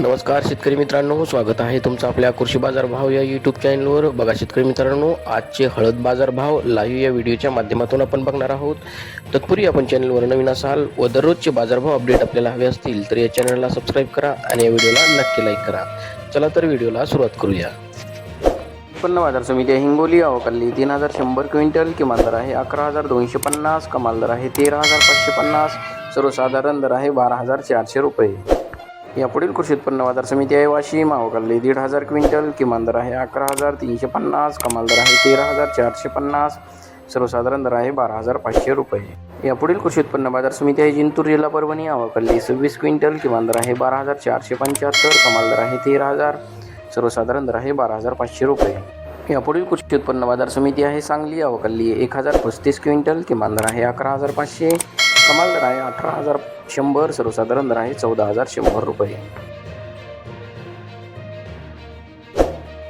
नमस्कार शेतकरी मित्रांनो, स्वागत आहे तुमचं आपल्या कृषी बाजार भाव या यूट्यूब चॅनलवर. बघा शेतकरी मित्रांनो, आजचे हळद बाजार भाव लाईव्ह या व्हिडिओच्या माध्यमातून आपण बघणार आहोत. तत्पूर्वी आपण चॅनलवर नवीन असाल व दररोजचे बाजारभाव अपडेट आपल्याला हवे असतील तर या चॅनलला सबस्क्राईब करा आणि या व्हिडिओला नक्की लाईक करा. चला तर व्हिडिओला सुरुवात करूया. उत्पन्न बाजार समिती हिंगोली अवकाली 3100 क्विंटल, किमान दर आहे 11,250, कमाल दर आहे 13,550, सर्वसाधारण दर आहे 12,400 रुपये. यापुढील कृषी उत्पन्न बाजार समिती आहे वाशिम अवकाली 1,500 क्विंटल, किमान दर आहे 11,350, कमाल दर आहे 13,450, सर्वसाधारण दर आहे 12,500 रुपये. यापुढील कृषी उत्पन्न बाजार समिती आहे जिंतूर जिल्हा परभणी अवकाली 26 क्विंटल, किमान दर आहे 12,475, कमाल दर आहे 13,000, सर्वसाधारण दर आहे 12,500 रुपये. यापुढील कृषी उत्पन्न बाजार समिती आहे सांगली अवकाली 1,035 क्विंटल, किमान दर आहे 11,500, कमाल दर आहे 18,100, सर्वसाधारण दर आहे 14,100 रुपये.